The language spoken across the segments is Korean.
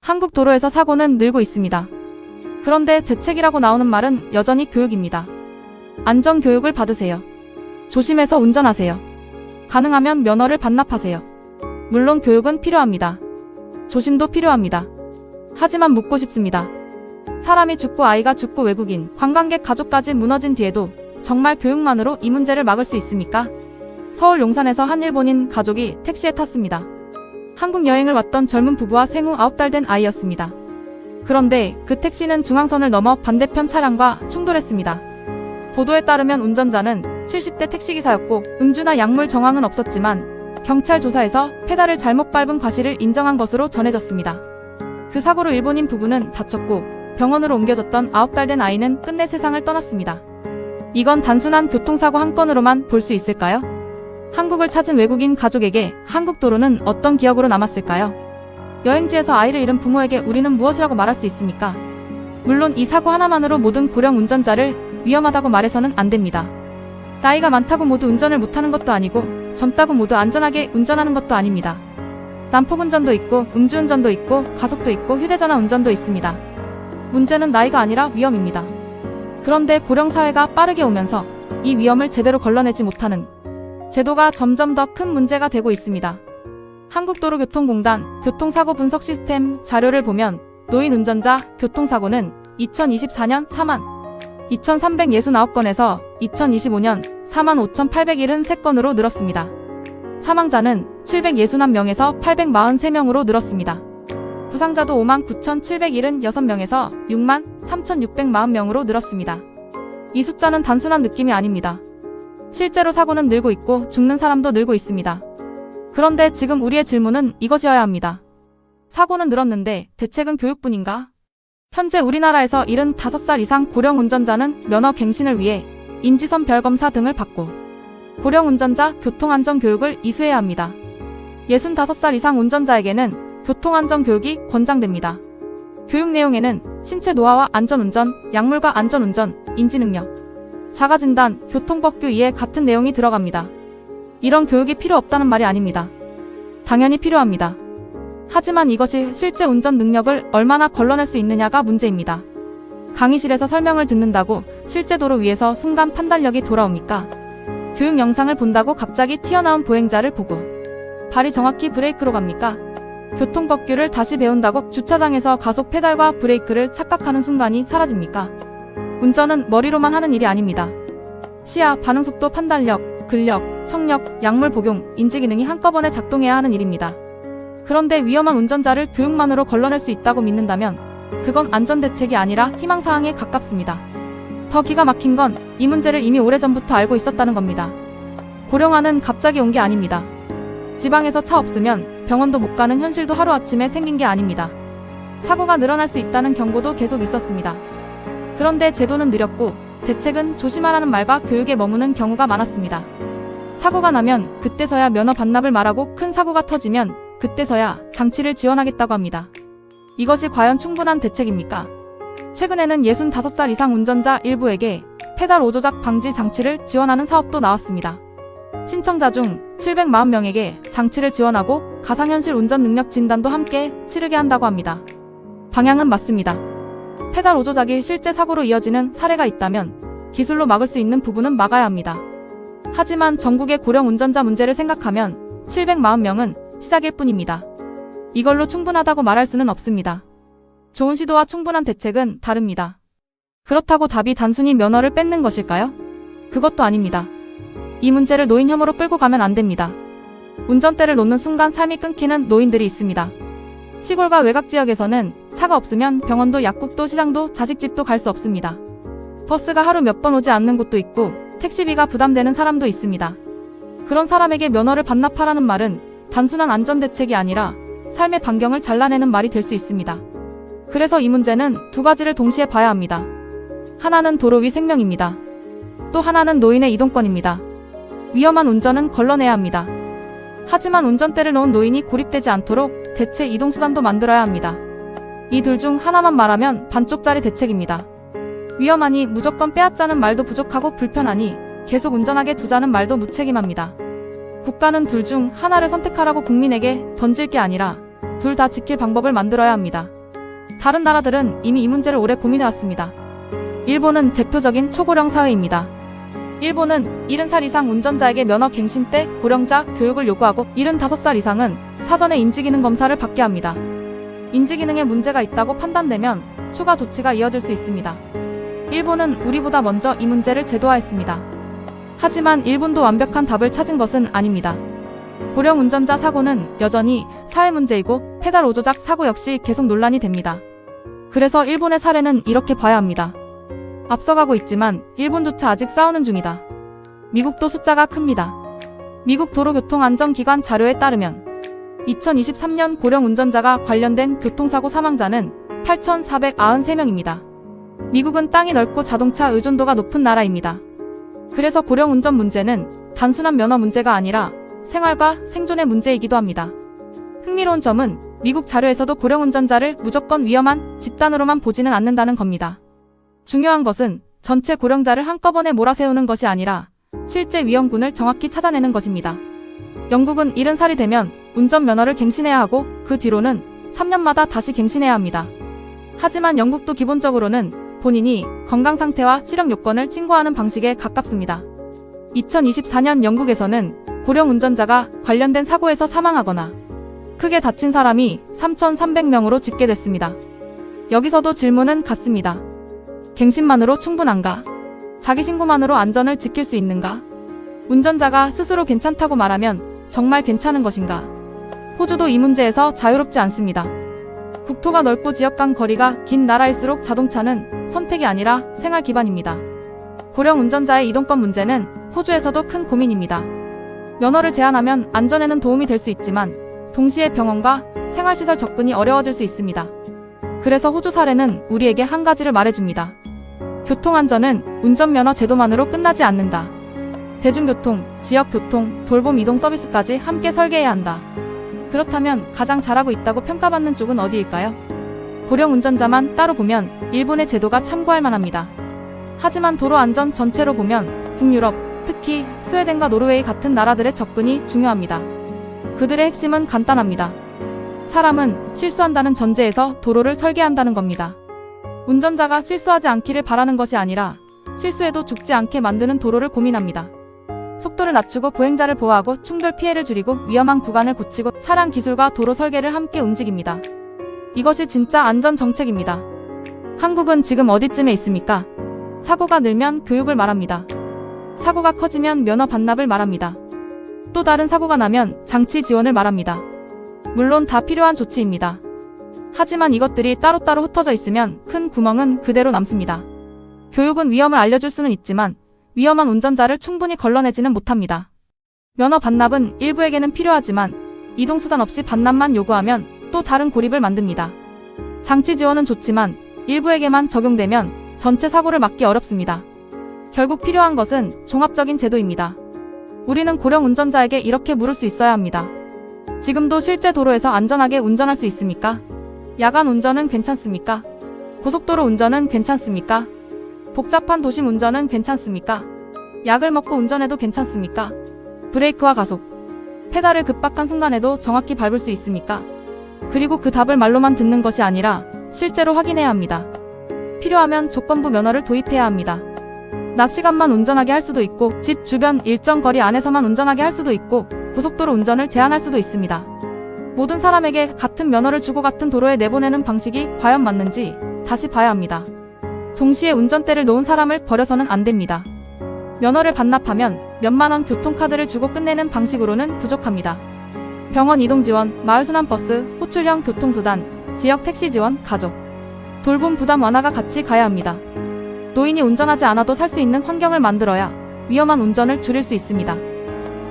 한국 도로에서 사고는 늘고 있습니다. 그런데 대책이라고 나오는 말은 여전히 교육입니다. 안전교육을 받으세요. 조심해서 운전하세요. 가능하면 면허를 반납하세요. 물론 교육은 필요합니다. 조심도 필요합니다. 하지만 묻고 싶습니다. 사람이 죽고 아이가 죽고 외국인, 관광객 가족까지 무너진 뒤에도 정말 교육만으로 이 문제를 막을 수 있습니까? 서울 용산에서 한 일본인 가족이 택시에 탔습니다. 한국 여행을 왔던 젊은 부부와 생후 9달 된 아이였습니다. 그런데 그 택시는 중앙선을 넘어 반대편 차량과 충돌했습니다. 보도에 따르면 운전자는 70대 택시기사였고 음주나 약물 정황은 없었지만 경찰 조사에서 페달을 잘못 밟은 과실을 인정한 것으로 전해졌습니다. 그 사고로 일본인 부부는 다쳤고 병원으로 옮겨졌던 9달 된 아이는 끝내 세상을 떠났습니다. 이건 단순한 교통사고 한 건으로만 볼 수 있을까요? 한국을 찾은 외국인 가족에게 한국 도로는 어떤 기억으로 남았을까요? 여행지에서 아이를 잃은 부모에게 우리는 무엇이라고 말할 수 있습니까? 물론 이 사고 하나만으로 모든 고령 운전자를 위험하다고 말해서는 안 됩니다. 나이가 많다고 모두 운전을 못하는 것도 아니고 젊다고 모두 안전하게 운전하는 것도 아닙니다. 난폭운전도 있고 음주운전도 있고 과속도 있고 휴대전화 운전도 있습니다. 문제는 나이가 아니라 위험입니다. 그런데 고령사회가 빠르게 오면서 이 위험을 제대로 걸러내지 못하는 제도가 점점 더 큰 문제가 되고 있습니다. 한국도로교통공단 교통사고 분석 시스템 자료를 보면 노인 운전자 교통사고는 2024년 42,369건에서 2025년 45,873건으로 늘었습니다. 사망자는 761명에서 843명으로 늘었습니다. 부상자도 59,776명에서 63,640명으로 늘었습니다. 이 숫자는 단순한 느낌이 아닙니다. 실제로 사고는 늘고 있고 죽는 사람도 늘고 있습니다. 그런데 지금 우리의 질문은 이것이어야 합니다. 사고는 늘었는데 대책은 교육뿐인가? 현재 우리나라에서 75살 이상 고령 운전자는 면허 갱신을 위해 인지선 별검사 등을 받고 고령 운전자 교통안전교육을 이수해야 합니다. 65살 이상 운전자에게는 교통안전교육이 권장됩니다. 교육 내용에는 신체 노화와 안전운전, 약물과 안전운전, 인지능력, 자가진단, 교통법규 이해 같은 내용이 들어갑니다. 이런 교육이 필요 없다는 말이 아닙니다. 당연히 필요합니다. 하지만 이것이 실제 운전 능력을 얼마나 걸러낼 수 있느냐가 문제입니다. 강의실에서 설명을 듣는다고 실제 도로 위에서 순간 판단력이 돌아옵니까? 교육 영상을 본다고 갑자기 튀어나온 보행자를 보고 발이 정확히 브레이크로 갑니까? 교통법규를 다시 배운다고 주차장에서 가속 페달과 브레이크를 착각하는 순간이 사라집니까? 운전은 머리로만 하는 일이 아닙니다. 시야, 반응속도, 판단력, 근력, 청력, 약물 복용, 인지기능이 한꺼번에 작동해야 하는 일입니다. 그런데 위험한 운전자를 교육만으로 걸러낼 수 있다고 믿는다면 그건 안전대책이 아니라 희망사항에 가깝습니다. 더 기가 막힌 건 이 문제를 이미 오래전부터 알고 있었다는 겁니다. 고령화는 갑자기 온 게 아닙니다. 지방에서 차 없으면 병원도 못 가는 현실도 하루아침에 생긴 게 아닙니다. 사고가 늘어날 수 있다는 경고도 계속 있었습니다. 그런데 제도는 느렸고 대책은 조심하라는 말과 교육에 머무는 경우가 많았습니다. 사고가 나면 그때서야 면허 반납을 말하고 큰 사고가 터지면 그때서야 장치를 지원하겠다고 합니다. 이것이 과연 충분한 대책입니까? 최근에는 65살 이상 운전자 일부에게 페달 오조작 방지 장치를 지원하는 사업도 나왔습니다. 신청자 중 740명에게 장치를 지원하고 가상현실 운전 능력 진단도 함께 치르게 한다고 합니다. 방향은 맞습니다. 페달 오조작이 실제 사고로 이어지는 사례가 있다면 기술로 막을 수 있는 부분은 막아야 합니다. 하지만 전국의 고령 운전자 문제를 생각하면 740명은 시작일 뿐입니다. 이걸로 충분하다고 말할 수는 없습니다. 좋은 시도와 충분한 대책은 다릅니다. 그렇다고 답이 단순히 면허를 뺏는 것일까요? 그것도 아닙니다. 이 문제를 노인 혐오로 끌고 가면 안 됩니다. 운전대를 놓는 순간 삶이 끊기는 노인들이 있습니다. 시골과 외곽 지역에서는 차가 없으면 병원도 약국도 시장도 자식집도 갈 수 없습니다. 버스가 하루 몇 번 오지 않는 곳도 있고 택시비가 부담되는 사람도 있습니다. 그런 사람에게 면허를 반납하라는 말은 단순한 안전대책이 아니라 삶의 반경을 잘라내는 말이 될 수 있습니다. 그래서 이 문제는 두 가지를 동시에 봐야 합니다. 하나는 도로 위 생명입니다. 또 하나는 노인의 이동권입니다. 위험한 운전은 걸러내야 합니다. 하지만 운전대를 놓은 노인이 고립되지 않도록 대체 이동수단도 만들어야 합니다. 이 둘 중 하나만 말하면 반쪽짜리 대책입니다. 위험하니 무조건 빼앗자는 말도 부족하고 불편하니 계속 운전하게 두자는 말도 무책임합니다. 국가는 둘 중 하나를 선택하라고 국민에게 던질 게 아니라 둘 다 지킬 방법을 만들어야 합니다. 다른 나라들은 이미 이 문제를 오래 고민해왔습니다. 일본은 대표적인 초고령 사회입니다. 일본은 70살 이상 운전자에게 면허 갱신 때 고령자 교육을 요구하고 75살 이상은 사전에 인지기능 검사를 받게 합니다. 인지기능에 문제가 있다고 판단되면 추가 조치가 이어질 수 있습니다. 일본은 우리보다 먼저 이 문제를 제도화했습니다. 하지만 일본도 완벽한 답을 찾은 것은 아닙니다. 고령 운전자 사고는 여전히 사회 문제이고 페달 오조작 사고 역시 계속 논란이 됩니다. 그래서 일본의 사례는 이렇게 봐야 합니다. 앞서가고 있지만 일본조차 아직 싸우는 중이다. 미국도 숫자가 큽니다. 미국 도로교통안전기관 자료에 따르면 2023년 고령 운전자가 관련된 교통사고 사망자는 8,493명입니다. 미국은 땅이 넓고 자동차 의존도가 높은 나라입니다. 그래서 고령 운전 문제는 단순한 면허 문제가 아니라 생활과 생존의 문제이기도 합니다. 흥미로운 점은 미국 자료에서도 고령 운전자를 무조건 위험한 집단으로만 보지는 않는다는 겁니다. 중요한 것은 전체 고령자를 한꺼번에 몰아세우는 것이 아니라 실제 위험군을 정확히 찾아내는 것입니다. 영국은 70살이 되면 운전면허를 갱신해야 하고 그 뒤로는 3년마다 다시 갱신해야 합니다. 하지만 영국도 기본적으로는 본인이 건강상태와 시력 요건을 신고하는 방식에 가깝습니다. 2024년 영국에서는 고령 운전자가 관련된 사고에서 사망하거나 크게 다친 사람이 3,300명으로 집계됐습니다. 여기서도 질문은 같습니다. 갱신만으로 충분한가? 자기 신고만으로 안전을 지킬 수 있는가? 운전자가 스스로 괜찮다고 말하면 정말 괜찮은 것인가? 호주도 이 문제에서 자유롭지 않습니다. 국토가 넓고 지역 간 거리가 긴 나라일수록 자동차는 선택이 아니라 생활 기반입니다. 고령 운전자의 이동권 문제는 호주에서도 큰 고민입니다. 면허를 제한하면 안전에는 도움이 될 수 있지만 동시에 병원과 생활시설 접근이 어려워질 수 있습니다. 그래서 호주 사례는 우리에게 한 가지를 말해줍니다. 교통안전은 운전면허 제도만으로 끝나지 않는다. 대중교통, 지역교통, 돌봄 이동 서비스까지 함께 설계해야 한다. 그렇다면 가장 잘하고 있다고 평가받는 쪽은 어디일까요? 고령 운전자만 따로 보면 일본의 제도가 참고할 만합니다. 하지만 도로 안전 전체로 보면 북유럽, 특히 스웨덴과 노르웨이 같은 나라들의 접근이 중요합니다. 그들의 핵심은 간단합니다. 사람은 실수한다는 전제에서 도로를 설계한다는 겁니다. 운전자가 실수하지 않기를 바라는 것이 아니라 실수해도 죽지 않게 만드는 도로를 고민합니다. 속도를 낮추고 보행자를 보호하고 충돌 피해를 줄이고 위험한 구간을 고치고 차량 기술과 도로 설계를 함께 움직입니다. 이것이 진짜 안전 정책입니다. 한국은 지금 어디쯤에 있습니까? 사고가 늘면 교육을 말합니다. 사고가 커지면 면허 반납을 말합니다. 또 다른 사고가 나면 장치 지원을 말합니다. 물론 다 필요한 조치입니다. 하지만 이것들이 따로따로 흩어져 있으면 큰 구멍은 그대로 남습니다. 교육은 위험을 알려줄 수는 있지만 위험한 운전자를 충분히 걸러내지는 못합니다. 면허 반납은 일부에게는 필요하지만 이동수단 없이 반납만 요구하면 또 다른 고립을 만듭니다. 장치 지원은 좋지만 일부에게만 적용되면 전체 사고를 막기 어렵습니다. 결국 필요한 것은 종합적인 제도입니다. 우리는 고령 운전자에게 이렇게 물을 수 있어야 합니다. 지금도 실제 도로에서 안전하게 운전할 수 있습니까? 야간 운전은 괜찮습니까? 고속도로 운전은 괜찮습니까? 복잡한 도심 운전은 괜찮습니까? 약을 먹고 운전해도 괜찮습니까? 브레이크와 가속, 페달을 급박한 순간에도 정확히 밟을 수 있습니까? 그리고 그 답을 말로만 듣는 것이 아니라 실제로 확인해야 합니다. 필요하면 조건부 면허를 도입해야 합니다. 낮 시간만 운전하게 할 수도 있고 집 주변 일정 거리 안에서만 운전하게 할 수도 있고 고속도로 운전을 제한할 수도 있습니다. 모든 사람에게 같은 면허를 주고 같은 도로에 내보내는 방식이 과연 맞는지 다시 봐야 합니다. 동시에 운전대를 놓은 사람을 버려서는 안 됩니다. 면허를 반납하면 몇만원 교통카드를 주고 끝내는 방식으로는 부족합니다. 병원 이동 지원, 마을 순환버스, 호출형 교통수단, 지역 택시 지원, 가족 돌봄 부담 완화가 같이 가야 합니다. 노인이 운전하지 않아도 살 수 있는 환경을 만들어야 위험한 운전을 줄일 수 있습니다.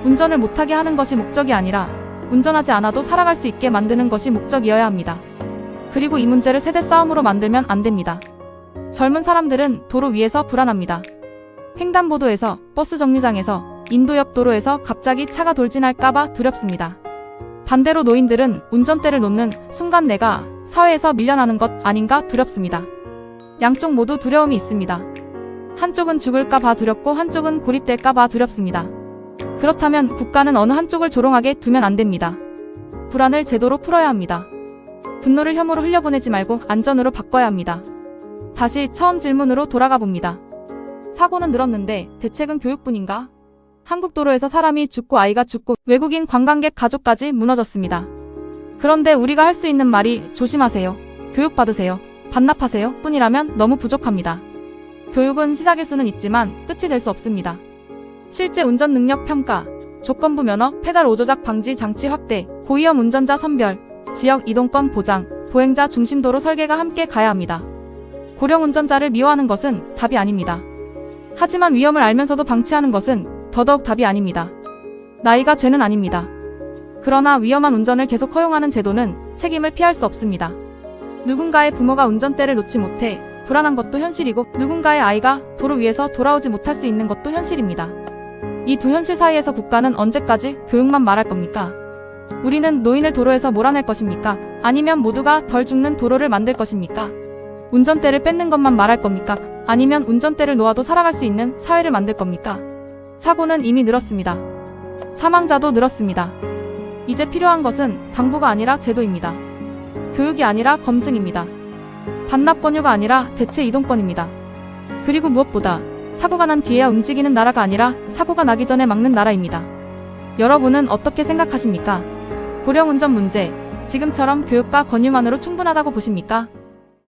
운전을 못하게 하는 것이 목적이 아니라 운전하지 않아도 살아갈 수 있게 만드는 것이 목적이어야 합니다. 그리고 이 문제를 세대 싸움으로 만들면 안 됩니다. 젊은 사람들은 도로 위에서 불안합니다. 횡단보도에서, 버스 정류장에서, 인도역 도로에서 갑자기 차가 돌진할까봐 두렵습니다. 반대로 노인들은 운전대를 놓는 순간 내가 사회에서 밀려나는 것 아닌가 두렵습니다. 양쪽 모두 두려움이 있습니다. 한쪽은 죽을까봐 두렵고 한쪽은 고립될까봐 두렵습니다. 그렇다면 국가는 어느 한쪽을 조롱하게 두면 안 됩니다. 불안을 제도로 풀어야 합니다. 분노를 혐오로 흘려보내지 말고 안전으로 바꿔야 합니다. 다시 처음 질문으로 돌아가 봅니다. 사고는 늘었는데 대책은 교육뿐인가? 한국 도로에서 사람이 죽고 아이가 죽고 외국인 관광객 가족까지 무너졌습니다. 그런데 우리가 할 수 있는 말이 조심하세요, 교육받으세요, 반납하세요 뿐이라면 너무 부족합니다. 교육은 시작일 수는 있지만 끝이 될 수 없습니다. 실제 운전 능력 평가, 조건부 면허, 페달 오조작 방지 장치 확대, 고위험 운전자 선별, 지역 이동권 보장, 보행자 중심 도로 설계가 함께 가야 합니다. 고령 운전자를 미워하는 것은 답이 아닙니다. 하지만 위험을 알면서도 방치하는 것은 더더욱 답이 아닙니다. 나이가 죄는 아닙니다. 그러나 위험한 운전을 계속 허용하는 제도는 책임을 피할 수 없습니다. 누군가의 부모가 운전대를 놓지 못해 불안한 것도 현실이고 누군가의 아이가 도로 위에서 돌아오지 못할 수 있는 것도 현실입니다. 이 두 현실 사이에서 국가는 언제까지 교육만 말할 겁니까? 우리는 노인을 도로에서 몰아낼 것입니까? 아니면 모두가 덜 죽는 도로를 만들 것입니까? 운전대를 뺏는 것만 말할 겁니까? 아니면 운전대를 놓아도 살아갈 수 있는 사회를 만들 겁니까? 사고는 이미 늘었습니다. 사망자도 늘었습니다. 이제 필요한 것은 당부가 아니라 제도입니다. 교육이 아니라 검증입니다. 반납 권유가 아니라 대체 이동권입니다. 그리고 무엇보다 사고가 난 뒤에야 움직이는 나라가 아니라 사고가 나기 전에 막는 나라입니다. 여러분은 어떻게 생각하십니까? 고령 운전 문제, 지금처럼 교육과 권유만으로 충분하다고 보십니까?